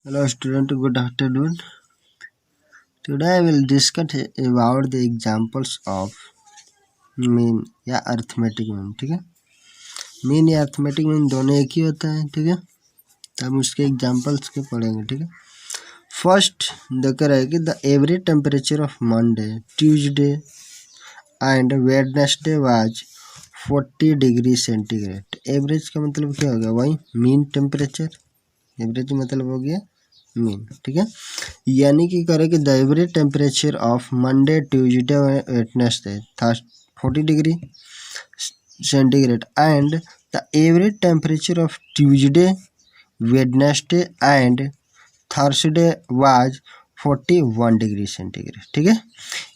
Hello student, good afternoon. Today I will discuss about the examples of mean या arithmetic mean. ठीक है, mean या arithmetic mean दोनों एक ही होता है। ठीक है, तो हम उसके एग्जाम्पल्स के पढ़ेंगे। ठीक है, फर्स्ट देख रहे कि the average temperature of Monday, Tuesday and Wednesday was 40 degree centigrade. Average का मतलब क्या हो गया? वही मीन टेम्परेचर। एवरेज मतलब हो गया मीन। ठीक है, यानी कि करें कि the average temperature of Monday, Tuesday, Wednesday 40 degree centigrade and the average temperature of Tuesday, Wednesday and Thursday was 41 degree centigrade. ठीक है,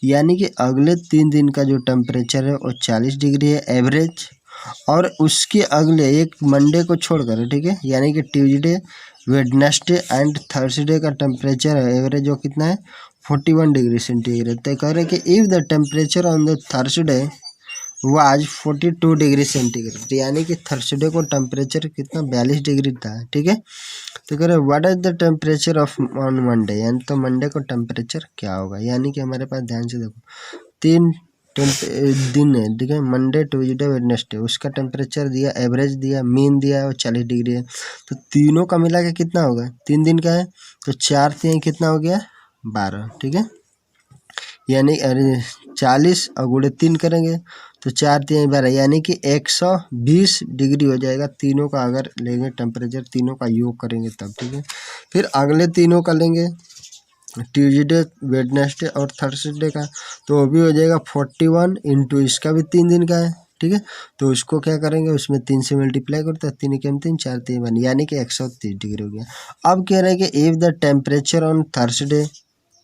यानी कि अगले 3 दिन का जो टेम्परेचर है वो 40 डिग्री है एवरेज, और उसके अगले एक मंडे को छोड़कर, ठीक है, यानी कि ट्यूसडे, वेडनेसडे एंड थर्सडे का टेम्परेचर है एवरेज वो कितना है? 41 डिग्री सेंटीग्रेड। तो कह रहे कि if the temperature on the Thursday was 42 degree centigrade, यानी कि थर्सडे को टेम्परेचर कितना? 42 डिग्री था। ठीक है, तो कह रहे what is the temperature of on Monday, यानी तो मंडे को टेम्परेचर क्या होगा? यानी कि हमारे पास ध्यान से देखो 3 दिन है। ठीक है, मंडे, ट्यूसडे, वेडनेसडे, उसका टेम्परेचर दिया, एवरेज दिया, मीन दिया और 40 डिग्री है। तो तीनों का मिला के कितना होगा? 3 दिन का है तो 4 3 कितना हो गया? 12। ठीक है, यानी 40 और गुणे 3 करेंगे तो 4 3 12, यानी कि 120 डिग्री हो जाएगा तीनों का। अगर लेंगे टेम्परेचर तीनों का योग करेंगे तब। ठीक है, फिर अगले तीनों का लेंगे, ट्यूसडे, वेडनेसडे और थर्सडे का, तो वो भी हो जाएगा 41 इंटू इसका भी 3 दिन का है। ठीक है, तो उसको क्या करेंगे? उसमें 3 से मल्टीप्लाई करते हैं, 3 के 3 4 3 1, यानी कि 130 डिग्री हो गया। अब कह रहे हैं कि if the temperature on Thursday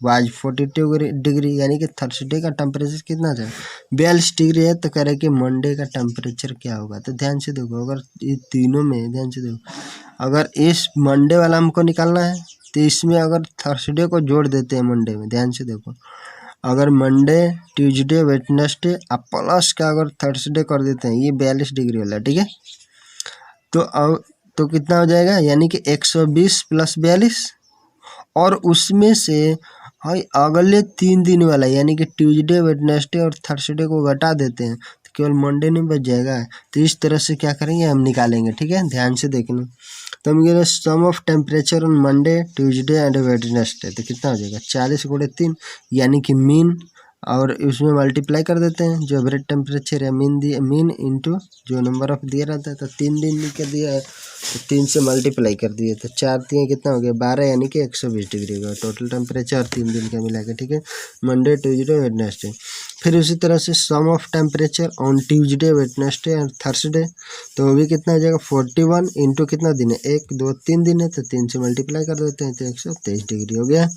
was 42 degree, यानी कि थर्सडे का टेम्परेचर कितना था? 42 डिग्री है। तो कह रहे कि मंडे का टेम्परेचर क्या होगा? तो ध्यान से देखो, अगर ये तीनों में ध्यान से देखो, अगर इस मंडे वाला हमको निकालना है तो इसमें अगर थर्सडे को जोड़ देते हैं मंडे में, ध्यान से देखो, अगर मंडे, ट्यूसडे, वेडनेसडे अब प्लस का अगर थर्सडे कर देते हैं, ये 42 डिग्री वाला। ठीक है, तो अब तो कितना हो जाएगा? यानी कि 120 प्लस 42, और उसमें से भाई अगले 3 दिन वाला, यानी कि ट्यूसडे, वेडनेसडे और थर्सडे को घटा देते हैं तो केवल मंडे नहीं बच जाएगा। तो इस तरह से क्या करेंगे? हम निकालेंगे। ठीक है, ध्यान से देखना। तो हम कह sum of temperature on Monday, Tuesday and Wednesday, तो कितना हो जाएगा? 40 गुणे 3, यानी कि मीन, और उसमें मल्टीप्लाई कर देते हैं जो एवरेज टेम्परेचर है, मीन दिए, मीन इंटू जो नंबर ऑफ दिया रहता है। तो 3 दिन के दिया है तो 3 से मल्टीप्लाई कर दिए तो 4 3 कितना हो गया? 12, यानी कि 120 डिग्री होगा टोटल टेम्परेचर 3 दिन का मिला के। ठीक है, मंडे, ट्यूसडे, वेडनेसडे। फिर उसी तरह से sum of temperature on Tuesday, Wednesday and Thursday, तो वो भी कितना हो जाएगा? 41 इंटू कितना दिन है? 1 2 3 दिन है तो 3 से मल्टीप्लाई कर देते हैं तो 123 डिग्री हो गया।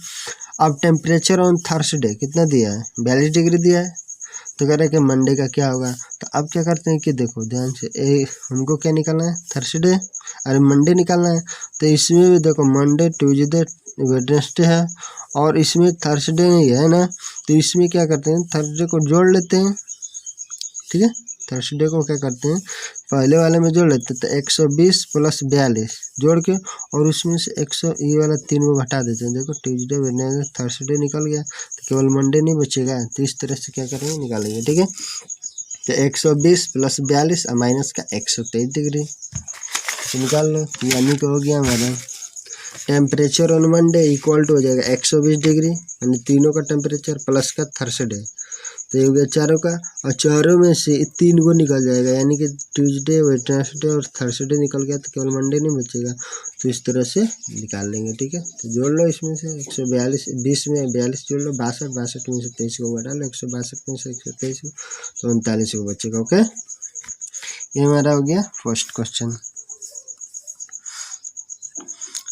अब टेम्परेचर ऑन थर्सडे कितना दिया है? 42 डिग्री दिया है। तो कह रहे हैं कि मंडे का क्या होगा? तो अब क्या करते हैं कि देखो ध्यान से, हमको क्या निकालना है? थर्सडे, अरे मंडे निकालना है। तो इसमें भी देखो मंडे, ट्यूसडे, वेडनेसडे है और इसमें थर्सडे नहीं है ना, तो इसमें क्या करते हैं? थर्सडे को जोड़ लेते हैं। ठीक है, थर्सडे को क्या करते हैं? पहले वाले में जोड़ लेते हैं तो 120 प्लस 42 जोड़ के, और उसमें से 100 ये वाला 3 को घटा देते हैं। देखो ट्यूसडे, वेडनेसडे, थर्सडे निकल गया तो केवल मंडे नहीं बचेगा। तो इस तरह से क्या करेंगे? निकालेंगे। ठीक है, तो 120 प्लस 42 और माइनस का 123 डिग्री तो निकाल लो, यानी कि हो गया हमारा temperature on Monday equal to हो जाएगा 120 डिग्री, यानी तीनों का टेम्परेचर प्लस का थर्सडे, तो ये हो गया चारों का, और चारों में से 3 को निकल जाएगा, यानी कि ट्यूसडे, वेडनेसडे और थर्सडे निकल गया तो केवल मंडे नहीं बचेगा। तो इस तरह से निकाल लेंगे। ठीक है, तो जोड़ लो इसमें से 142, 20 में 42 जोड़ लो, 62, 62 में से 23 को घटा लो, 162 में से 123 को तो 39 को बचेगा। ओके, ये हमारा हो गया फर्स्ट क्वेश्चन।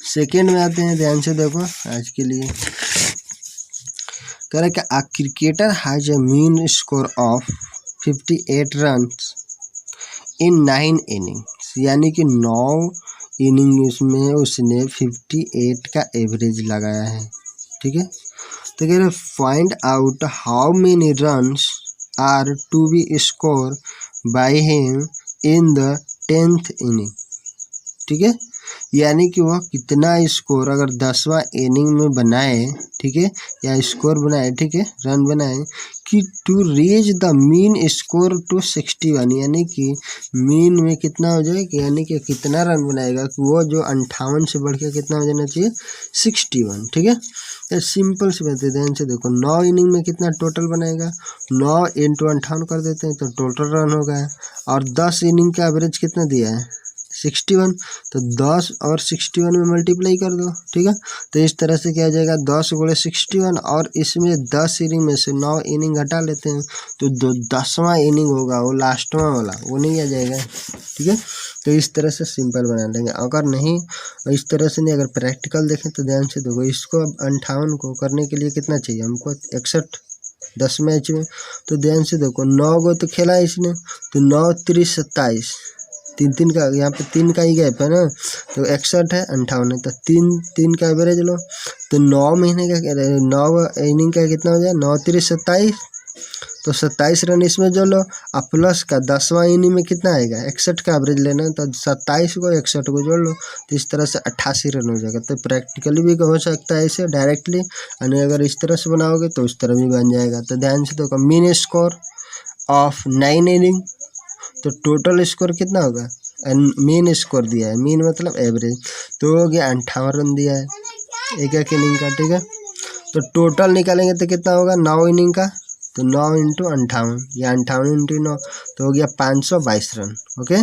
सेकेंड में आते हैं, ध्यान से देखो आज के लिए। कह रहा है कि a cricketer has a mean score of 58 runs in 9 innings, यानी कि 9 इनिंग्स में उसने 58 का एवरेज लगाया है। ठीक है, तो कह रहे find out how many runs are to be score by him in the 10th inning. ठीक है, यानी कि वह कितना स्कोर अगर 10वां इनिंग में बनाए, ठीक है, या स्कोर बनाए, ठीक है, रन बनाए कि to reach the mean score to 61, यानी कि मीन में कितना हो जाए, यानी कि कितना रन बनाएगा कि वो जो 58 से बढ़ के कितना हो जाना चाहिए 61, ठीक है। तो सिंपल से बात है, ध्यान से देखो 9 इनिंग में कितना टोटल बनाएगा, 9 × 58 कर देते हैं तो टोटल रन होगा, और 10 इनिंग का एवरेज कितना दिया है 61, तो 10 और 61 में मल्टीप्लाई कर दो, ठीक है। तो इस तरह से क्या हो जाएगा 10 × 61, और इसमें 10 इनिंग में से 9 इनिंग हटा लेते हैं तो 10वां इनिंग होगा वो लास्टवां वाला वो नहीं आ जाएगा, ठीक है। तो इस तरह से सिंपल बना लेंगे। अगर नहीं इस तरह से नहीं, अगर प्रैक्टिकल देखें तो ध्यान से देखो, इसको अब 58 को करने के लिए कितना चाहिए हमको 61 10 मैच में, तो ध्यान से देखो 9 गो तो खेला है इसने, तो 9 × 3 = 27, 3 का यहाँ पे 3 का ही गैप है ना, तो 61 है 58 है, तो 3 का एवरेज लो, तो 9 महीने का 9 इनिंग का कितना हो जाए 9 × 3 = 27, तो 27 रन इसमें जो लो, और प्लस का 10वां इनिंग में कितना आएगा 61 का एवरेज लेना है, तो 27 को 61 को जोड़ लो, तो इस तरह से 88 रन हो जाएगा। तो प्रैक्टिकली भी हो सकता है ऐसे डायरेक्टली, और अगर इस तरह से बनाओगे तो उस तरह भी बन जाएगा। तो ध्यान से देखो मीन स्कोर ऑफ 9 इनिंग, तो टोटल स्कोर कितना होगा, मीन स्कोर दिया है, मीन मतलब एवरेज, तो हो गया 58 रन दिया है एक इनिंग का, ठीक है। तो टोटल निकालेंगे तो कितना होगा 9 इनिंग का, तो 9 × 58 या 58 × 9, तो हो गया 522 रन, ओके।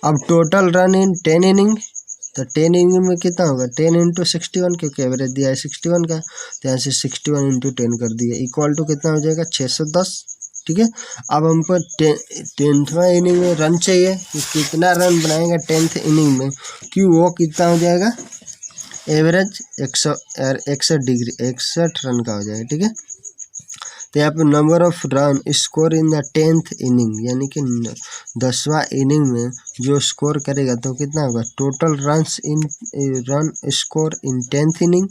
अब टोटल रन इन 10 इनिंग, तो 10 इनिंग में कितना होगा 10 × 61, क्योंकि एवरेज दिया है 61 का, तो यहाँ से 61 × 10 कर दिया, इक्वल टू कितना हो जाएगा 610, ठीक है। अब हमको 10वां इनिंग में रन चाहिए कि कितना रन बनाएगा 10th इनिंग में, कि वो कितना हो जाएगा एवरेज 61 रन का हो जाएगा, ठीक है। तो यहाँ पे number of run score in the 10th inning, यानी कि 10वां इनिंग में जो स्कोर करेगा तो कितना होगा total run score in 10th inning,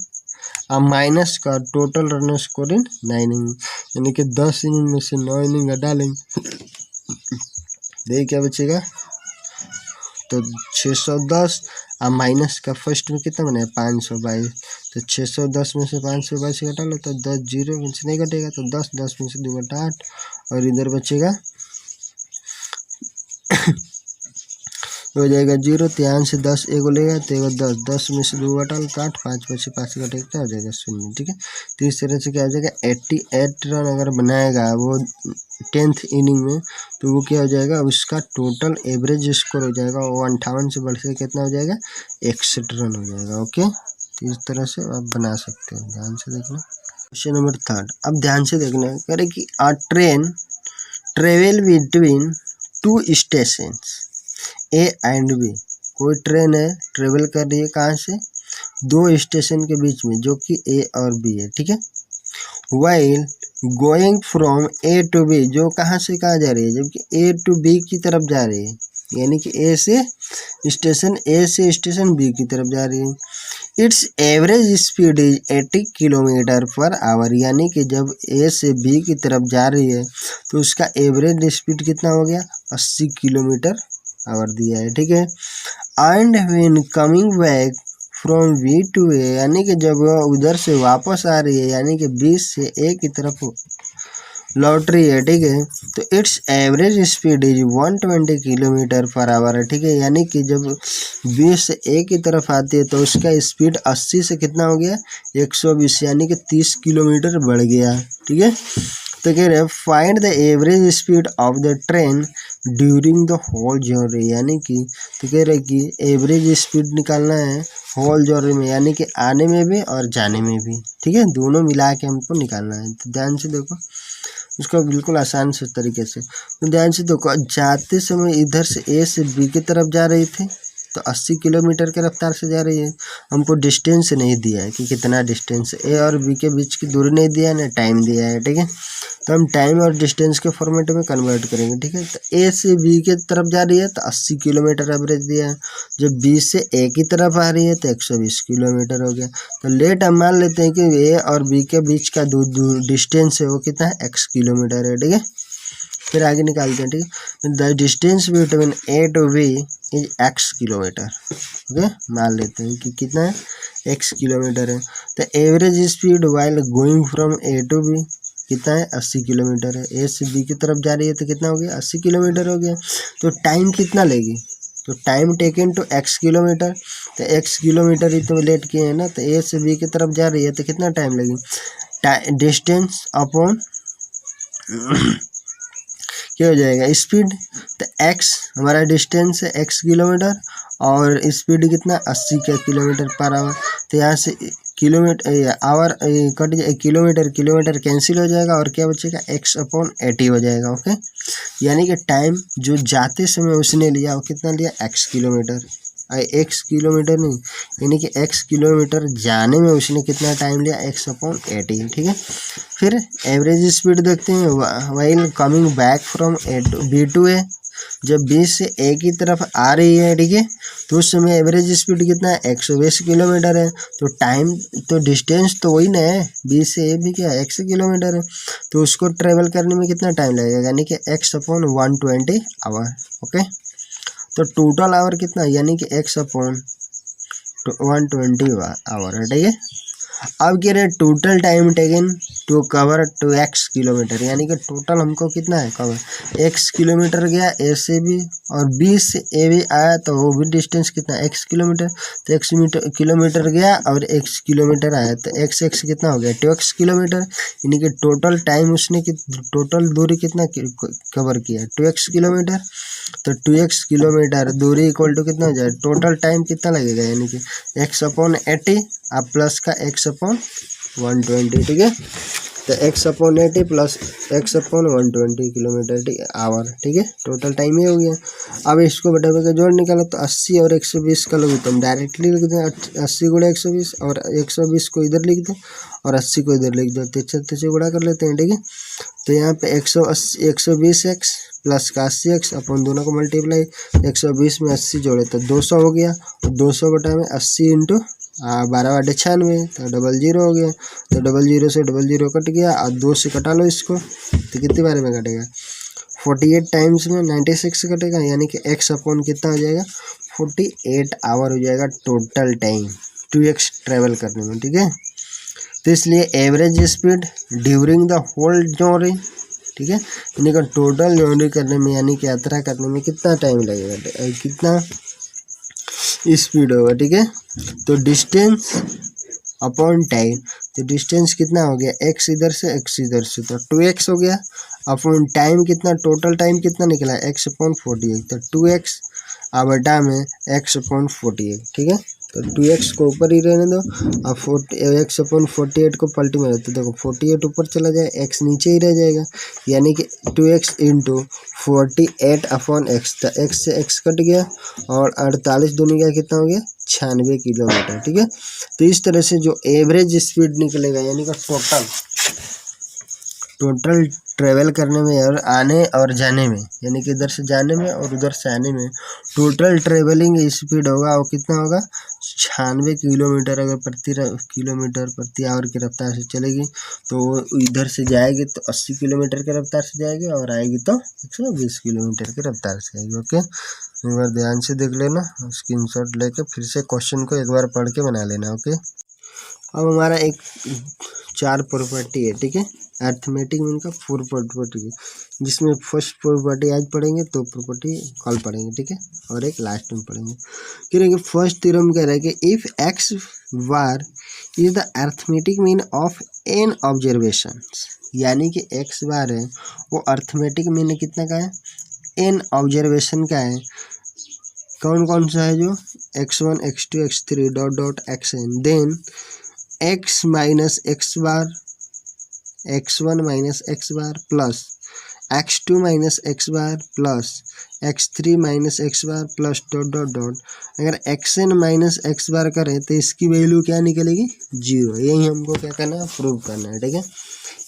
और माइनस का total run score in 9 inning, यानी कि 10 इनिंग में से 9 इनिंग हटा लेंगे, देखिए क्या बचेगा, तो 610, और माइनस का फर्स्ट में कितना बना है 522, तो 610 में से 522 घटा लो तो 10 जीरो में से नहीं घटेगा, तो 10 10 में से 2 घटा 8, और इधर बचेगा हो जाएगा 0, तो यहाँ से 10 एगो लेगा तो एगो 10, 10 में से 2 घटा लो तो 8, 5 बचे 5 घटे क्या हो जाएगा 0, ठीक है। तो इस तरह से क्या हो जाएगा 88 रन अगर बनाएगा वो 10th इनिंग में, तो वो क्या हो जाएगा उसका टोटल एवरेज स्कोर हो जाएगा वो 58 से बढ़ के कितना हो जाएगा 61 रन हो जाएगा, ओके। तो इस तरह से आप बना सकते हो, ध्यान से देखना। क्वेश्चन नंबर 3, अब ध्यान से देखना करें कि a train travel between 2 stations A and B, कोई ट्रेन है ट्रेवल कर रही है कहाँ से 2 स्टेशन के बीच में जो कि ए और बी है, ठीक है। While going from A to B, जो कहाँ से कहाँ जा रही है जबकि ए टू बी की तरफ जा रही है, यानी कि ए से स्टेशन बी की तरफ जा रही है। It's average speed is 80 km/h, यानी कि जब ए से बी की तरफ जा रही है तो उसका एवरेज स्पीड कितना हो गया 80 km/h दिया है, ठीक है। And when coming back from B to A, यानी कि जब वह उधर से वापस आ रही है यानी कि बी से ए की तरफ लौट रही है, ठीक है, तो it's average speed is 120 km/h है, ठीक है। यानी कि जब बी से ए की तरफ आती है तो उसका स्पीड 80 से कितना हो गया 120, यानी कि 30 किलोमीटर बढ़ गया, ठीक है। तो कह रहे find the average speed of the train during the whole journey, यानी कि तो कह रहे कि एवरेज स्पीड निकालना है होल जर्नी में, यानी कि आने में भी और जाने में भी, ठीक है, दोनों मिला के हमको निकालना है। तो ध्यान से देखो उसको बिल्कुल आसान से तरीके से, तो ध्यान से देखो जाते समय इधर से ए से बी की तरफ जा रही थी तो 80 किलोमीटर के रफ्तार से जा रही है, हमको डिस्टेंस नहीं दिया है कि कितना डिस्टेंस ए और बी के बीच की दूरी नहीं दिया है ना टाइम दिया है, ठीक है। तो हम टाइम और डिस्टेंस के फॉर्मेट में कन्वर्ट करेंगे, ठीक है। तो ए से बी के तरफ जा रही है तो 80 किलोमीटर एवरेज दिया है, जब बी से ए की तरफ आ रही है तो 120 किलोमीटर हो गया। तो लेट हम मान लेते हैं कि ए और बी के बीच का डिस्टेंस है वो कितना है x किलोमीटर है, ठीक है। फिर आगे निकालते हैं, ठीक है। The distance between A to B is x kilometre, okay. मान लेते हैं कि कितना है, x किलोमीटर है। तो average speed while going from A to B कितना है, 80 किलोमीटर है। ए से बी की तरफ जा रही है तो कितना हो गया, 80 किलोमीटर हो गया। तो टाइम कितना लेगी, तो time taken to x kilometre, तो x किलोमीटर ही तो लेट किए हैं ना, तो ए से बी की तरफ जा रही है तो कितना टाइम लगेगी, डिस्टेंस अपॉन क्या हो जाएगा, स्पीड। तो x हमारा डिस्टेंस है x किलोमीटर और स्पीड कितना 80 किलोमीटर पर आवर। तो यहाँ से किलोमीटर आवर कट जाए, किलोमीटर कैंसिल हो जाएगा और क्या बचेगा, x/80 हो जाएगा, ओके। यानी कि टाइम जो जाते समय उसने लिया वो कितना लिया, x किलोमीटर, x किलोमीटर नहीं, यानी कि x किलोमीटर जाने में उसने कितना टाइम लिया, x/80, ठीक है। फिर एवरेज स्पीड देखते हैं, while coming back from B to A, जब बी से ए की तरफ आ रही है, ठीक है, तो उस समय एवरेज स्पीड कितना है, 120 किलोमीटर है। तो टाइम तो डिस्टेंस तो वही ना है, बी से ए भी क्या है, 100 किलोमीटर है। तो उसको ट्रेवल करने में कितना टाइम लगेगा, यानी कि x/120 आवर, ओके। तो टोटल आवर कितना, यानी कि x/120 आवर है, ठीक है। अब कह रहे हैं total time taken to cover 2x kilometre, यानी कि टोटल हमको कितना है कवर, x किलोमीटर गया ए से भी और b से ए भी आया, तो वो भी डिस्टेंस कितना x किलोमीटर। तो x किलोमीटर गया और x किलोमीटर आया, तो x कितना हो गया, 2x किलोमीटर, यानी कि टोटल टाइम उसने टोटल दूरी कितना कवर किया, 2x किलोमीटर। तो 2x किलोमीटर दूरी इक्वल टू कितना हो जाए, टोटल टाइम कितना लगेगा, यानी कि x/80 अब प्लस का x/120, ठीक है। तो x/80 प्लस x/120 किलोमीटर, ठीक है, आवर, ठीक है। टोटल टाइम ये हो गया। अब इसको बटा के जोड़ निकाला, तो 80 और 120 का लोग तो हम डायरेक्टली लिख दें, 80 गुणा 120 और 120 को इधर लिख दें और 80 को इधर लिख दें, तो गुणा कर लेते हैं, ठीक है। तो यहाँ पे 120x प्लस का 80x अपन दोनों को मल्टीप्लाई, 120 में 80 जोड़े तो 200 हो गया, और 200 बटा में 80 इंटू 12/96, तो 00 हो गया। तो 00 से 00 कट गया और 2 से कटा लो इसको, तो कितनी बार में कटेगा, 48 टाइम्स में 96 कटेगा, यानी कि x/, कितना हो जाएगा, 48 आवर हो जाएगा टोटल टाइम 2x ट्रेवल करने में, ठीक है। तो इसलिए average speed during the whole journey, ठीक है, यानी कि टोटल जर्नी करने में, यानी कि यात्रा करने में कितना टाइम लगेगा, कितना स्पीड होगा, ठीक है। तो डिस्टेंस अपॉन टाइम, तो डिस्टेंस कितना हो गया, x इधर से x इधर से, तो 2x हो गया, अपॉन टाइम कितना, टोटल टाइम कितना निकला, x/48, तो 2x बटा में x/48, ठीक है। तो 2x को ऊपर ही रहने दो और x/48 को पलटी में रहते, देखो 48 ऊपर चला जाए, x नीचे ही रह जाएगा, यानी कि 2x इंटू 48/x, तो x से x कट गया और 48 दूनी का कितना हो गया, 96 किलोमीटर, ठीक है। तो इस तरह से जो एवरेज स्पीड निकलेगा, यानी कि टोटल ट्रेवल करने में और आने और जाने में, यानी कि इधर से जाने में और उधर से आने में टोटल ट्रेवलिंग स्पीड होगा, वो कितना होगा, 96 किलोमीटर। अगर किलोमीटर प्रति आवर की रफ्तार से चलेगी तो इधर से जाएगी तो 80 किलोमीटर की रफ्तार से जाएगी और आएगी तो 120 किलोमीटर की रफ्तार से आएगी, ओके। एक बार ध्यान से देख लेना, स्क्रीनशॉट लेके फिर से क्वेश्चन को एक बार पढ़ के बना लेना, ओके। अब हमारा एक 4 प्रॉपर्टी है, ठीक है, अर्थमेटिक में इनका 4 प्रॉपर्टी है, जिसमें फर्स्ट प्रॉपर्टी आज पढ़ेंगे, 2 प्रॉपर्टी कल पढ़ेंगे, ठीक है, और एक लास्ट में पढ़ेंगे। कह रहे हैं कि फर्स्ट थ्योरम कह रहा है कि if x bar is the arithmetic mean of n observation, यानी कि x बार है वो अर्थमेटिक मीन कितना का है, एन ऑब्जर्वेशन का है। कौन कौन सा है, जो x1 x2 x3 dot dot xn, then x minus x bar, x1 minus x bar plus x2 minus x bar plus x3 minus x bar plus dot dot dot, अगर xn minus x bar करें तो इसकी value क्या निकलेगी, 0। यही हमको क्या करना है, प्रूव करना है, ठीक है।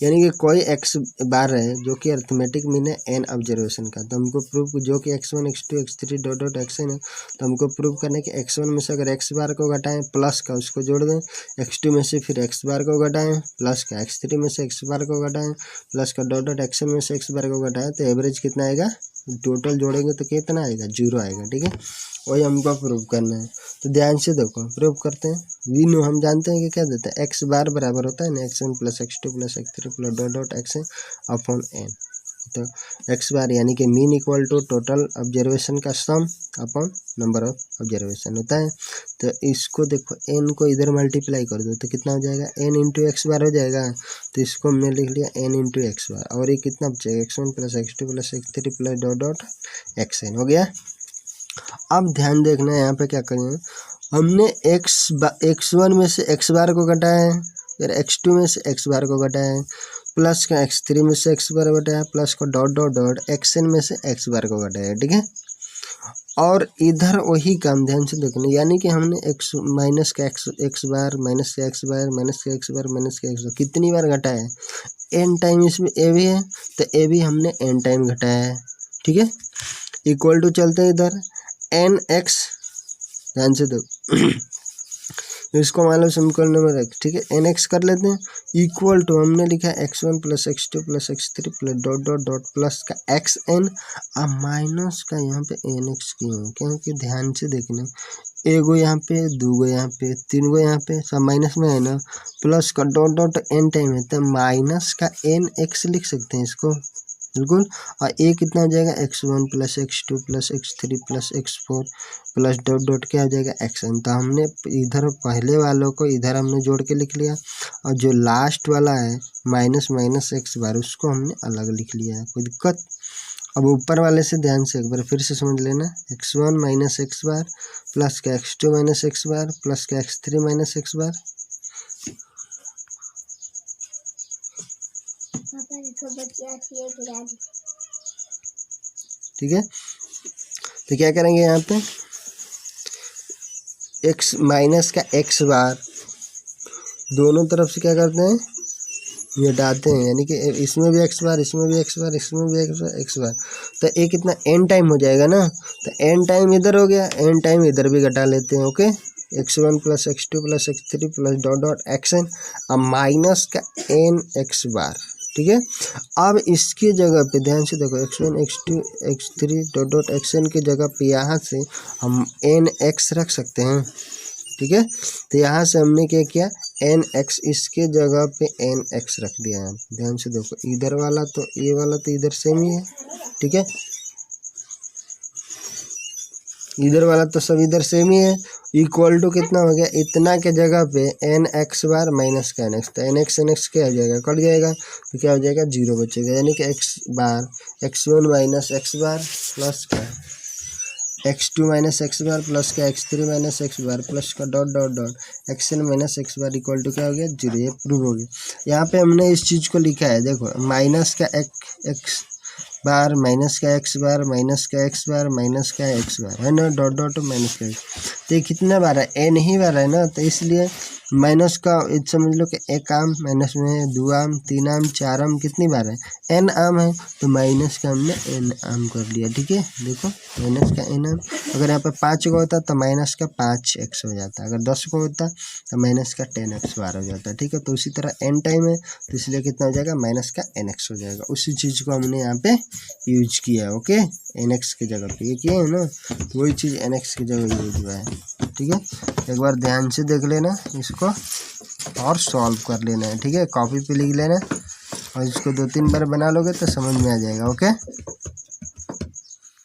यानी कि कोई x बार है जो कि अर्थमेटिक मीन है n ऑब्जर्वेशन का, तो हमको प्रूव जो कि x1 x2 x3 dot dot xn है, तो हमको प्रूव करना है कि x1 में से अगर x बार को घटाएं प्लस का उसको जोड़ दें, x2 में से फिर x बार को घटाएं प्लस का, x3 में से x बार को घटाएं प्लस का, डॉट डॉट xn में से x बार को घटाएं, तो एवरेज कितना आएगा, टोटल जोड़ेंगे तो कितना आएगा, 0 आएगा, ठीक है। वही हमको प्रूव करना है, तो ध्यान से देखो प्रूव करते हैं। वी नो हम जानते हैं कि क्या देता है, एक्स बार बराबर होता है ना x1 plus x2 plus x3 plus dot dot xn upon n। तो एक्स बार यानी कि mean equal to total observation का sum upon number of observation होता है। तो इसको देखो n को इधर मल्टीप्लाई कर दो तो कितना हो जाएगा, n इंटू एक्स बार हो जाएगा। तो इसको हमने लिख लिया n इंटू एक्स बार, और ये कितना बचेगा, x1 plus x2 plus x3 plus dot dot xn हो गया। अब ध्यान देखना है यहाँ पे क्या करें, हमने x1 में से x बार को घटाया है, फिर x2 में से x बार को घटाया है, प्लस का x3 में से x बार घटाया, plus co dot dot dot xn में से x बार को घटाया, ठीक है। और इधर वही काम ध्यान से देखना, यानी कि हमने x माइनस का x बार माइनस का x बार माइनस का x बार माइनस का x बार कितनी बार घटाया है, n टाइम इसमें a भी है, तो a भी हमने n टाइम घटाया है, ठीक है। इक्वल टू चलते हैं इधर एन एक्स, ध्यान से दो इसको मान लो समीकरण नंबर 1, ठीक है। एन एक्स कर लेते हैं, इक्वल टू हमने लिखा है x1 plus x2 plus x3 plus dot dot dot plus का xn, अब माइनस का यहाँ पे एन एक्स क्यों है, क्योंकि ध्यान से देखना, एगो यहाँ पे, दूगो यहाँ पे, तीन गो यहाँ पे, सब माइनस में है ना, प्लस का डॉट डॉट n टाइम है, तो माइनस का एन एक्स लिख सकते हैं इसको, बिल्कुल। और ए कितना हो जाएगा, x1 plus x2 plus x3 plus x4 plus dot dot क्या हो जाएगा, xn। तो हमने इधर पहले वालों को इधर हमने जोड़ के लिख लिया, और जो लास्ट वाला है माइनस माइनस एक्स बार उसको हमने अलग लिख लिया है, कोई दिक्कत। अब ऊपर वाले से ध्यान से एक बार फिर से समझ लेना, x1 minus x bar plus का x2 minus x bar plus का x3 माइनस एक्स बार, ठीक है। तो क्या करेंगे यहाँ पे, x माइनस का x बार दोनों तरफ से क्या करते हैं, ये डालते हैं, यानी कि इसमें भी x बार इसमें भी x बार इसमें भी x बार, तो ये कितना n टाइम हो जाएगा ना, तो n टाइम इधर हो गया, n टाइम इधर भी घटा लेते हैं, okay. x1 plus x2 plus x3 plus dot dot xn, अब माइनस का n x बार, ठीक है। अब इसके जगह पे ध्यान से देखो, x1 x2 x3 dot dot xn की जगह पे यहाँ से हम n x रख सकते हैं, ठीक है। तो यहाँ से हमने क्या किया, n x इसके जगह पे n x रख दिया है। ध्यान से देखो, इधर वाला तो ये वाला तो इधर सेम ही है, ठीक है, इधर वाला तो सब इधर सेम ही है। इक्वल टू कितना हो गया, इतना के जगह पे एन एक्स बार माइनस का एन एक्स, तो एन एक्स क्या हो जाएगा, कट जाएगा, तो क्या हो जाएगा, 0 बचेगा, यानी कि x bar x1 minus x bar plus का x2 minus x bar plus का x3 minus x bar plus का dot dot dot xn minus x bar equal to क्या हो गया, 0। ये प्रूव हो गया। यहाँ पे हमने इस चीज़ को लिखा है, देखो माइनस का एक्स बार माइनस का एक्स बार माइनस का एक्स बार माइनस का एक्स बार है ना, डॉट डॉट माइनस का एक्स, तो ये कितना बार है, एन ही बार है ना, तो इसलिए माइनस का समझ लो कि एक आम माइनस में है, 2 आम 3 आम 4 आम कितनी बार है, एन आम है, तो माइनस का हमने एन आम कर लिया, ठीक है। देखो माइनस का एन आम, अगर यहाँ पे 5 का होता तो माइनस का 5x हो जाता, अगर 10 का होता तो माइनस का 10x बार हो जाता, ठीक है। तो उसी तरह एन टाइम है, तो इसलिए कितना हो जाएगा, माइनस का nx हो जाएगा। उसी चीज़ को हमने यहाँ पे यूज किया, ओके, nx की जगह पे ये किया है ना, वही चीज़ nx की जगह यूज हुआ है, ठीक है। एक बार ध्यान से देख लेना इसको और सॉल्व कर लेना है, ठीक है। कॉपी पे लिख लेना और इसको 2-3 बार बना लोगे तो समझ में आ जाएगा, ओके।